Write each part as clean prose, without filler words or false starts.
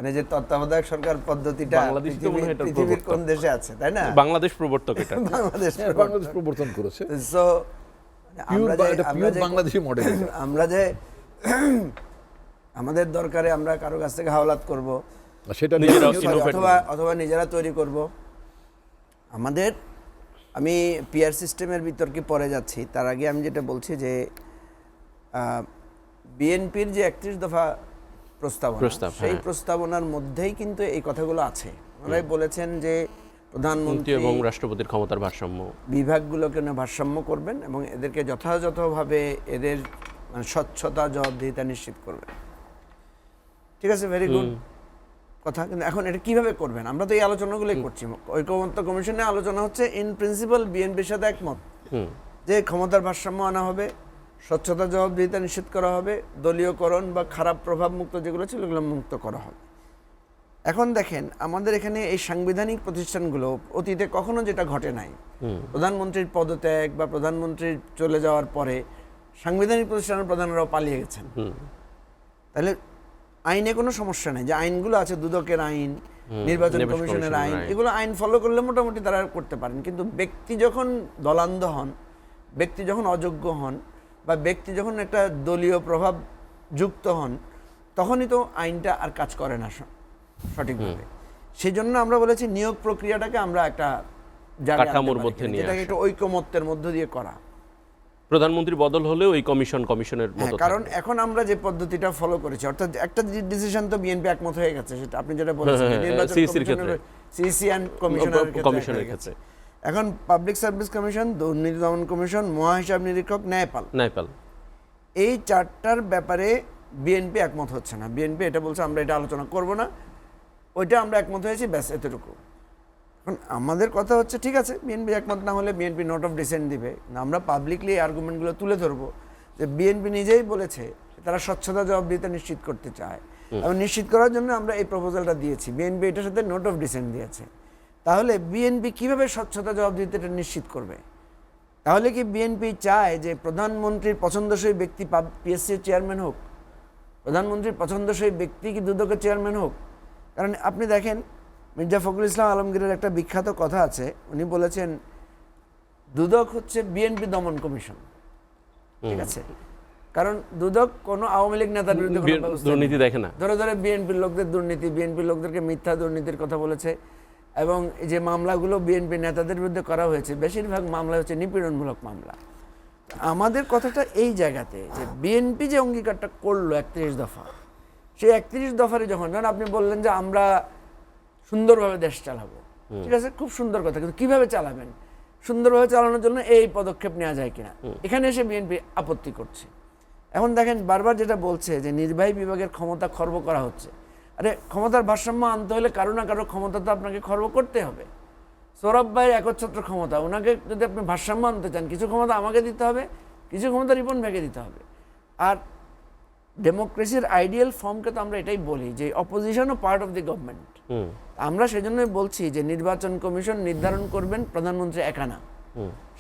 মানে যে তত্ত্বাবধায়ক সরকার পদ্ধতিটা পৃথিবীর কোন দেশে আছে, তাই না? বাংলাদেশ প্রবর্তক এটা। বাংলাদেশ প্রবর্তন করেছে। So Bangladeshi model. আমরা যে আমাদের দরকারে আমরা কারো কাছ থেকে হাওলাত করব, সেটা অথবা নিজেরা তৈরি করব। আমি পিআর সিস্টেমের বিতর্কে পরে যাচ্ছি, তার আগে আমি যেটা বলছি যে বিএনপির যে 31 দফা প্রস্তাবনা, সেই প্রস্তাবনার মধ্যেই কিন্তু এই কথাগুলো আছে। ওনারাই বলেছেন যে প্রধানমন্ত্রী এবং রাষ্ট্রপতির ক্ষমতার ভারসাম্য, বিভাগগুলোকে ভারসাম্য করবেন এবং এদেরকে যথাযথভাবে এদের মানে স্বচ্ছতা জবাবদিহিতা নিশ্চিত করবেন। ঠিক আছে, ভেরি গুড কথা। কিন্তু এখন এটা কিভাবে করবেন? আমরা তো এই আলোচনাগুলোই করছি। ঐকমত্য কমিশনে আলোচনা হচ্ছে, ইন প্রিন্সিপাল বিএনপির সাথে একমত যে ক্ষমতার ভারসাম্য আনা হবে, স্বচ্ছতা জবাবদিহিতা নিশ্চিত করা হবে, দলীয়করণ বা খারাপ প্রভাব মুক্ত যেগুলো ছিল ওগুলো মুক্ত করা হবে। এখন দেখেন, আমাদের এখানে এই সাংবিধানিক প্রতিষ্ঠানগুলো অতীতে কখনো যেটা ঘটে নাই, প্রধানমন্ত্রীর পদত্যাগ বা প্রধানমন্ত্রীর চলে যাওয়ার পরে সাংবিধানিক প্রতিষ্ঠানের প্রধানরাও পালিয়ে গেছেন। তাহলে আইনে কোনো সমস্যা নেই, যে আইনগুলো আছে, দুদকের আইন, নির্বাচন কমিশনের আইন, এগুলো আইন ফলো করলে মোটামুটি তারা করতে পারেন। কিন্তু ব্যক্তি যখন দলান্ধ হন, ব্যক্তি যখন অযোগ্য হন, বা ব্যক্তি যখন একটা দলীয় প্রভাব যুক্ত হন, তখনই তো আইনটা আর কাজ করে না সঠিকভাবে। সেই জন্য আমরা বলেছি নিয়োগ প্রক্রিয়াটাকে আমরা একটা কাঠামোর মধ্যে নিয়ে যেটাকে একটা ঐকমত্যের মধ্য দিয়ে করা। প্রধানমন্ত্রী বদল হলেও এই কমিশনের মতো, কারণ এখন আমরা যে পদ্ধতিটা ফলো করেছি, অর্থাৎ একটা ডিসিশন তো বিএনপি একমত হয়ে গেছে, সেটা আপনি যেটা বলেছেন নির্বাচন সিসি এন্ড কমিশনের ক্ষেত্রে। এখন পাবলিক সার্ভিস কমিশন, দুর্নীতি দমন কমিশন, মহাহিসাব নিরীক্ষক, ন্যায়পাল, এই চারটার ব্যাপারে বিএনপি একমত হচ্ছে না। বিএনপি এটা বলছে আমরা এটা আলোচনা করব না, ওইটা আমরা একমত হয়েছি, ব্যাস এতটুকু। এখন আমাদের কথা হচ্ছে, ঠিক আছে, বিএনপি একমত না হলে বিএনপি নোট অফ ডিসেন্ট দিবে। আমরা পাবলিকলি এই আর্গুমেন্টগুলো তুলে ধরবো যে বিএনপি নিজেই বলেছে তারা স্বচ্ছতা জবাবদিহিতা নিশ্চিত করতে চায়, এবং নিশ্চিত করার জন্য আমরা এই প্রপোজালটা দিয়েছি। বিএনপি এটার সাথে নোট অফ ডিসেন্ট দিয়েছে। তাহলে বিএনপি কিভাবে স্বচ্ছতা জবাবদিহিতাটা নিশ্চিত করবে? তাহলে কি বিএনপি চায় যে প্রধানমন্ত্রীর পছন্দসই ব্যক্তি পিএসসির চেয়ারম্যান হোক, প্রধানমন্ত্রীর পছন্দসই ব্যক্তি কি দুদকের চেয়ারম্যান হোক? কারণ আপনি দেখেন, মির্জা ফখরুল ইসলাম আলমগীরের একটা বিখ্যাত কথা আছে, উনি বলেছেন দুদক হচ্ছে বিএনপি দমন কমিশন। ঠিক আছে, কারণ দুদক কোনো আওয়ামী লীগ নেতার বিরুদ্ধে দুর্নীতি দেখে না, ধরে ধরে বিএনপির লোকদের দুর্নীতি, বিএনপির লোকদেরকে মিথ্যা দুর্নীতির কথা বলেছে। এবং এই যে মামলাগুলো বিএনপি নেতাদের বিরুদ্ধে করা হয়েছে, বেশিরভাগ মামলা হচ্ছে নিপীড়নমূলক মামলা। আমাদের কথাটা এই জায়গাতে যে বিএনপি যে অঙ্গীকারটা করলো 31 দফা, সেই 31 দফারে যখন আপনি বললেন যে আমরা সুন্দরভাবে দেশ চালাবো, ঠিক আছে, খুব সুন্দর কথা, কিন্তু কিভাবে চালাবেন? সুন্দরভাবে চালানোর জন্য এই পদক্ষেপ নেওয়া যায় কিনা, এখানে এসে বিএনপি আপত্তি করছে। এখন দেখেন, বারবার যেটা বলছে যে নির্বাহী বিভাগের ক্ষমতা খর্ব করা হচ্ছে। আরে ক্ষমতার ভারসাম্য আনতে হলে কারো না কারো ক্ষমতা তো আপনাকে খর্ব করতে হবে। সৌরভ ভাইয়ের একচ্ছত্র ক্ষমতা, ওনাকে যদি আপনি ভারসাম্য আনতে চান, কিছু ক্ষমতা আমাকে দিতে হবে, কিছু ক্ষমতা রিপন ভাইকে দিতে হবে। আর ডেমোক্রেসির আইডিয়াল ফর্মকে তো আমরা এটাই বলি যে অপোজিশনও পার্ট অফ দি গভর্নমেন্ট। আমরা সেজন্যই বলছি যে নির্বাচন কমিশন নির্ধারণ করবেন প্রধানমন্ত্রী একা না,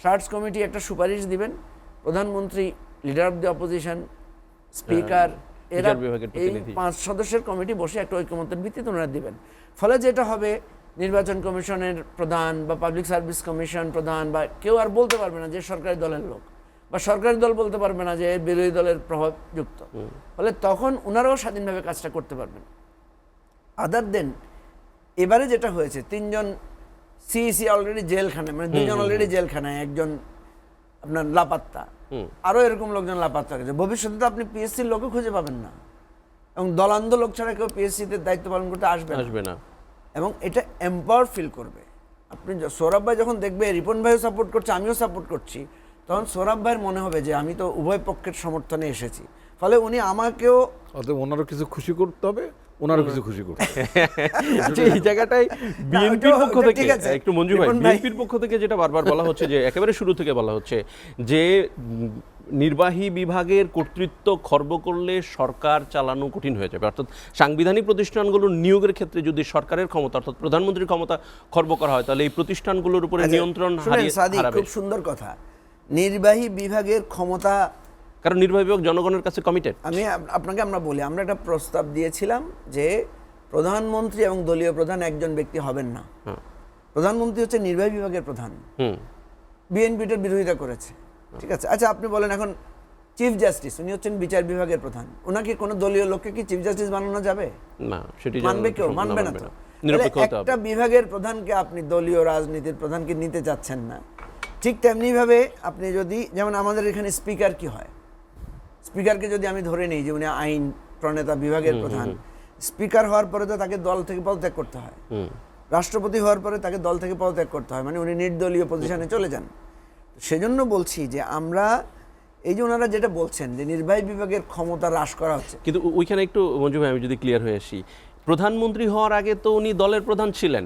শার্টস কমিটি একটা সুপারিশ দিবেন, প্রধানমন্ত্রী, leader of the opposition, speaker, এরা এই 5 সদস্যের কমিটি বসে একটা ঐকমত্যের ভিত্তিতে ওনারা দিবেন। ফলে যেটা হবে, নির্বাচন কমিশনের প্রধান বা পাবলিক সার্ভিস কমিশন প্রধান বা কেউ আর বলতে পারবে না যে সরকারি দলের লোক, বা সরকারি দল বলতে পারবে না যে বিরোধী দলের প্রভাব যুক্ত। ফলে তখন ওনারাও স্বাধীনভাবে কাজটা করতে পারবেন। আদার দেন এবারে যেটা হয়েছে, 3 জন সিইসি অলরেডি জেলখানায়, মানে 2 জন অলরেডি জেলখানায়, একজন আপনার লাপাত্তা, আরো এরকম লোকজন লাপাত্তা গেছে। ভবিষ্যতে তো আপনি পিএসসির লোকও খুঁজে পাবেন না, এবং দলান্ধ লোক ছাড়া কেউ পিএসসিতে দায়িত্ব পালন করতে আসবে না। এবং এটা এম্পাওয়ার ফিল করবে। আপনি সৌরভ ভাই যখন দেখবে রিপন ভাইও সাপোর্ট করছে, আমিও সাপোর্ট করছি, তখন সৌরভ ভাইয়ের মনে হবে যে আমি তো উভয় পক্ষের সমর্থনে এসেছি। ফলে উনি আমাকেও, ওনারও কিছু খুশি করতে হবে, ওনারও কিছু খুশি করতে হবে। আচ্ছা, এই জায়গাটাই বিএনপির পক্ষ থেকে একটু মঞ্জু ভাই, বিএনপির পক্ষ থেকে যেটা বারবার বলা হচ্ছে, যে একেবারে শুরু থেকে বলা হচ্ছে যে নির্বাহী বিভাগের কর্তৃত্ব খর্ব করলে সরকার চালানো কঠিন হয়ে যাবে। অর্থাৎ সাংবিধানিক প্রতিষ্ঠানগুলোর নিয়োগের ক্ষেত্রে যদি সরকারের ক্ষমতা, অর্থাৎ প্রধানমন্ত্রীর ক্ষমতা খর্ব করা হয়, তাহলে এই প্রতিষ্ঠানগুলোর উপরে নিয়ন্ত্রণ হারাবে। খুব সুন্দর কথা, নির্বাহী বিভাগের ক্ষমতা, কারণ নির্বাহী বিভাগ জনগণের কাছে কমিটেড। আমরা বলি, আমরা একটা প্রস্তাব দিয়েছিলাম যে প্রধানমন্ত্রী এবং দলীয় প্রধান একজন ব্যক্তি হবেন না। হ্যাঁ। প্রধানমন্ত্রী হচ্ছে নির্বাহী বিভাগের প্রধান। বিএনপিটার বিরোধিতা করেছে, ঠিক আছে। আচ্ছা, আপনি বলেন এখন চিফ জাস্টিস, উনি হচ্ছেন বিচার বিভাগের প্রধান, ওনাকে কোনো দলীয় লোককে কি চিফ জাস্টিস বানানো যাবে? না, সেটি মানবে কেউ? মানবে না তো। নিরপেক্ষ হতে হবে। একটা বিভাগের প্রধানকে আপনি দলীয় রাজনীতির প্রধানকে নিতে চাচ্ছেন না। ঠিক তেমনি ভাবে আপনি যদি, যেমন আমাদের এখানে স্পিকার কি হয়, স্পিকারকে যদি আমি ধরে নিই যে উনি আইন প্রণেতা বিভাগের প্রধান, স্পিকার হওয়ার পরে তো তাকে দল থেকে পদত্যাগ করতে হয়। রাষ্ট্রপতি হওয়ার পরে তাকে দল থেকে পদত্যাগ করতে হয়, মানে উনি নির্দলীয় পজিশনে চলে যান। সেজন্য বলছি যে আমরা এই যে ওনারা যেটা বলছেন যে নির্বাহী বিভাগের ক্ষমতা হ্রাস করা হচ্ছে, কিন্তু ওইখানে একটু মঞ্জু ভাই আমি যদি ক্লিয়ার হয়ে আসি, প্রধানমন্ত্রী হওয়ার আগে তো উনি দলের প্রধান ছিলেন।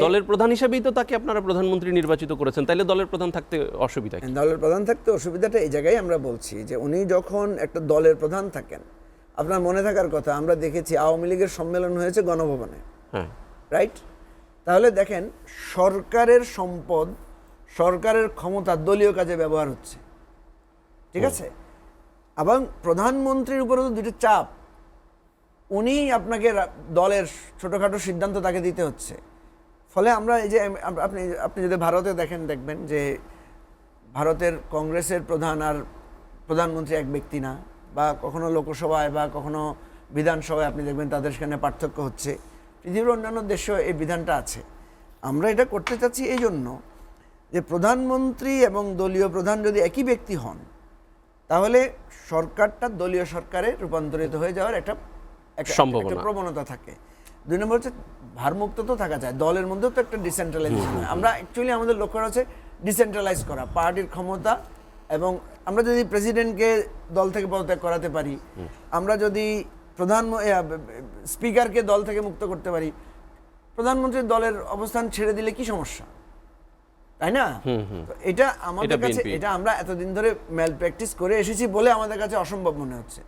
দলের প্রধান হিসেবেই তো তাকে আপনারা প্রধানমন্ত্রী নির্বাচিত করেছেন, তাইলে দলের প্রধান থাকতে অসুবিধা কি? দলের প্রধান থাকতে অসুবিধাটা এই জায়গায় আমরা বলছি যে উনি যখন একটা দলের প্রধান থাকেন, আপনার মনে থাকার কথা, আমরা দেখেছি আওয়ামী লীগের সম্মেলন হয়েছে গণভবনে, হ্যাঁ, রাইট? তাহলে দেখেন সরকারের সম্পদ, সরকারের ক্ষমতা দলীয় কাজে ব্যবহার হচ্ছে, ঠিক আছে। এবং প্রধানমন্ত্রীর উপরে তো দুটো চাপ, উনি আপনাকে দলের ছোটোখাটো সিদ্ধান্ত তাকে দিতে হচ্ছে। ফলে আমরা এই যে আপনি যদি ভারতে দেখবেন যে ভারতের কংগ্রেসের প্রধান আর প্রধানমন্ত্রী এক ব্যক্তি না, বা কখনো লোকসভায় বা কখনো বিধানসভায় আপনি দেখবেন তাদের সেখানে পার্থক্য হচ্ছে। পৃথিবীর অন্যান্য দেশেও এই বিধানটা আছে। আমরা এটা করতে চাচ্ছি এই জন্য যে প্রধানমন্ত্রী এবং দলীয় প্রধান যদি একই ব্যক্তি হন, তাহলে সরকারটা দলীয় সরকারে রূপান্তরিত হয়ে যাওয়ার একটা প্রবণতা থাকে। দুই নম্বর হচ্ছে ভারমুক্ত তো থাকা যায়, দলের মধ্যেও তো একটা ডিসেন্ট্রালাইজেশন হয়। আমরা অ্যাকচুয়ালি আমাদের লক্ষ্য হচ্ছে ডিসেন্ট্রালাইজ করা পার্টির ক্ষমতা, এবং আমরা যদি প্রেসিডেন্টকে দল থেকে পদত্যাগ করাতে পারি, আমরা যদি স্পিকারকে দল থেকে মুক্ত করতে পারি, প্রধানমন্ত্রীর দলের অবস্থান ছেড়ে দিলে কি সমস্যা, তাই না? এটা আমাদের কাছে, এটা আমরা এতদিন ধরে ম্যাল প্র্যাকটিস করে এসেছি বলে আমাদের কাছে অসম্ভব মনে হচ্ছে,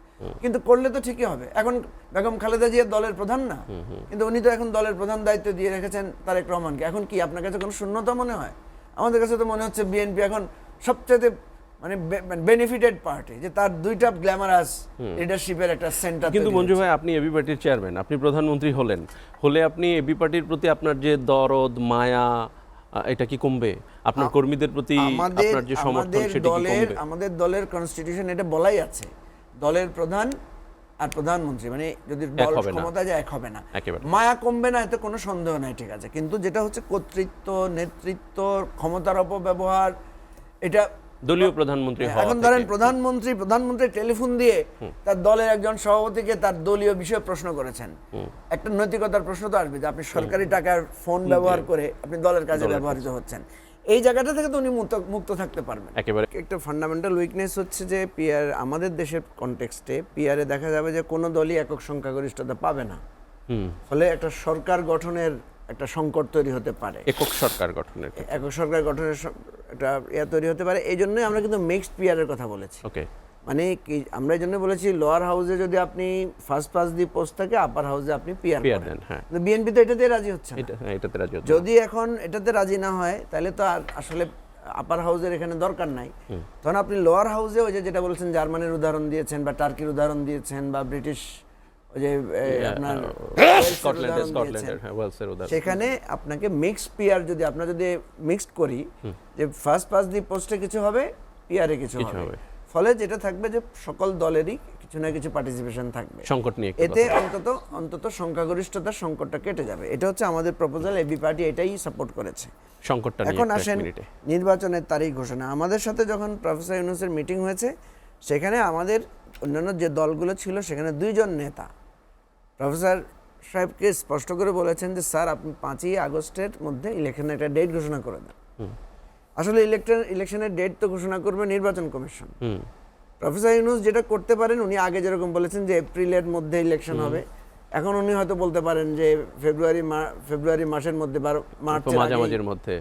কিন্তু করলে তো ঠিকই হবে। এখন বেগম খালেদা জিয়া দলের প্রধান না, কিন্তু উনি তো এখন দলের প্রধান দায়িত্ব দিয়ে রেখেছেন তারেক রহমানকে। এখন কি আপনার কাছে কোনো শূন্যতা মনে হয়? আমাদের কাছে তো মনে হচ্ছে বিএনপি এখন সবচেয়ে মানে বেনিফিটেড পার্টি, যে তার দুইটা গ্ল্যামারাস লিডারশিপের একটা সেন্টার। কিন্তু মঞ্জু ভাই, আপনি এবি পার্টির চেয়ারম্যান, আপনি প্রধানমন্ত্রী হলে আপনি এবি পার্টির প্রতি আপনার যে দরদ মায়া, এটা কি কমবে? আপনার কর্মীদের প্রতি আপনার যে সমর্থন, সেটা কি কমবে? আমাদের দলের কনস্টিটিউশন এটা বলাই আছে, দলের প্রধান আর প্রধানমন্ত্রী মানে যদি দল ক্ষমতা যায় এক হবে না, মায়া কমবে না, এতে কোনো সন্দেহ নাই, ঠিক আছে। কিন্তু যেটা হচ্ছে কর্তৃত্ব, নেতৃত্ব, ক্ষমতার অপব্যবহার, এটা দলীয় প্রধানমন্ত্রী হওয়া। এখন ধরেন প্রধানমন্ত্রী টেলিফোন দিয়ে তার দলের একজন সভাপতিকে তার দলীয় বিষয়ে প্রশ্ন করেছেন, একটা নৈতিকতার প্রশ্ন তো আসবে যে আপনি সরকারি টাকার ফোন ব্যবহার করে আপনি দলের কাজে ব্যবহৃত হচ্ছেন। এই জায়গাটা থেকে তো উনি মুক্ত থাকতে পারবেন। একেবারে একটা ফান্ডামেন্টাল উইকনেস হচ্ছে যে পিআর, আমাদের দেশের কনটেক্সটে পিআরে দেখা যাবে যে কোনো দলই একক সংখ্যাগরিষ্ঠতা পাবে না, ফলে একটা সরকার গঠনের একটা সংকট তৈরি হতে পারে, একক সরকার গঠনের একটা তৈরি হতে পারে। এই জন্যই আমরা কিন্তু মিক্সড পিআরের কথা বলেছি। মানে কি আমরা এই জন্য বলেছি, লোয়ার হাউসে যদি আপনি ফার্স্ট পাস দি পোস্ট থাকে, আপার হাউসে আপনি পিআর দেন। বিএনপি তো এটাতে রাজি হচ্ছে না। যদি এখন এটাতে রাজি না হয়, তাহলে তো আর আসলে আপার হাউসের এখানে দরকার নাই। তখন আপনি লোয়ার হাউসে ওই যেটা বলেছেন, জার্মানির উদাহরণ দিয়েছেন বা টার্কির উদাহরণ দিয়েছেন বা ব্রিটিশ ওই যে আপনার সেখানে আপনাকে মিক্সড পিআর, যদি আমরা যদি মিক্সড করি যে ফার্স্ট পাস দি পোস্টে কিছু হবে, পিআরে কিছু হবে, ফলে যেটা থাকবে যে সকল দলেরই কিছু না কিছু পার্টিসিপেশন থাকবে সংকট নিয়ে, এতে অন্তত সংখ্যাগরিষ্ঠতার সংকটটা কেটে যাবে। এটা হচ্ছে আমাদের প্রপোজাল, এবি পার্টি এটাই সাপোর্ট করেছে সংকটটা নিয়ে। এখন আসেন নির্বাচনের তারিখ ঘোষণা। আমাদের সাথে যখন প্রফেসর ইউনূসের মিটিং হয়েছে, সেখানে আমাদের অন্যান্য যে দলগুলো ছিল সেখানে দুইজন নেতা প্রফেসর সাহেবকে স্পষ্ট করে বলেছেন যে স্যার, আপনি 5ই আগস্টের মধ্যে ইলেকশনের একটা ডেট ঘোষণা করে দেন। আসলে ইলেকশনের ডেট তো ঘোষণা করবে নির্বাচন কমিশন। প্রফেসর ইউনূস যেটা করতে পারেন, উনি আগে যেরকম বলেছেন যে এপ্রিলের মধ্যে ইলেকশন হবে, এখন উনি হয়তো বলতে পারেন যে ফেব্রুয়ারি মাসের মধ্যে বা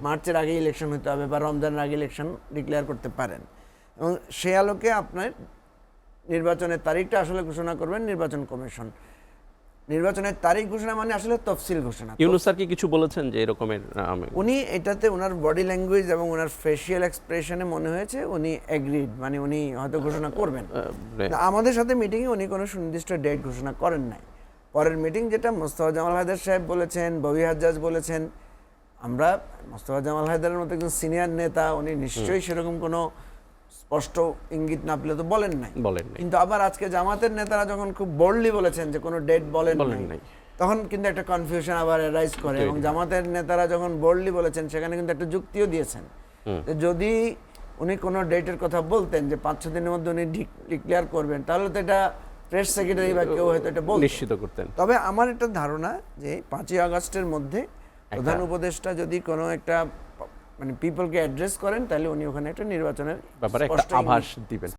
মার্চের আগে ইলেকশন হতে হবে, বা রমজানের আগে ইলেকশন ডিক্লেয়ার করতে পারেন। এবং সে আলোকে আপনার নির্বাচনের তারিখটা আসলে ঘোষণা করবেন নির্বাচন কমিশন। নির্বাচনের তারিখ ঘোষণা মানে আসলে তফসিল ঘোষণা। ইউনূস স্যার কি কিছু বলেছেন যে এরকমের? উনি এটাতে ওনার বডি ল্যাঙ্গুয়েজ এবং ওনার ফেশিয়াল এক্সপ্রেশনে মনে হয়েছে উনি এগ্রিড, মানে উনি হয়তো ঘোষণা করবেন। আমাদের সাথে মিটিংয়ে উনি কোনো সুনির্দিষ্ট ডেট ঘোষণা করেন নাই। পরের মিটিং যেটা মোস্তফা জামাল হায়দার সাহেব বলেছেন, ববি হাজ্জাজ বলেছেন, আমরা মোস্তফা জামাল হায়দারের মতো একজন সিনিয়র নেতা, উনি নিশ্চয়ই সেরকম কোনো স্পষ্ট ইঙ্গিত না পেলে তো বলেন নাই। কিন্তু আবার আজকে জামাতের নেতারা যখন খুব বোল্ডলি বলেছেন যে কোনো ডেট বলেন নাই, তখন কিন্তু একটা কনফিউশন আবার রাইজ করে। এবং জামাতের নেতারা যখন বোল্ডলি বলেছেন সেখানে কিন্তু একটা যুক্তিও দিয়েছেন যে যদি উনি কোনো ডেটের কথা বলতেন যে 5-6 দিনের মধ্যে উনি ডিক্লেয়ার করবেন, তাহলে তো এটা প্রেস সেক্রেটারি বা কেউ হয়তো এটা বলতেন, নিশ্চিত করতেন। তবে আমার একটা ধারণা যে 5ই আগস্টের মধ্যে প্রধান উপদেষ্টা যদি কোনো একটা মানে পিপলকে অ্যাড্রেস করেন, তাহলে উনি ওখানে একটা নির্বাচনের ব্যাপারে একটা আভাস দিবেন।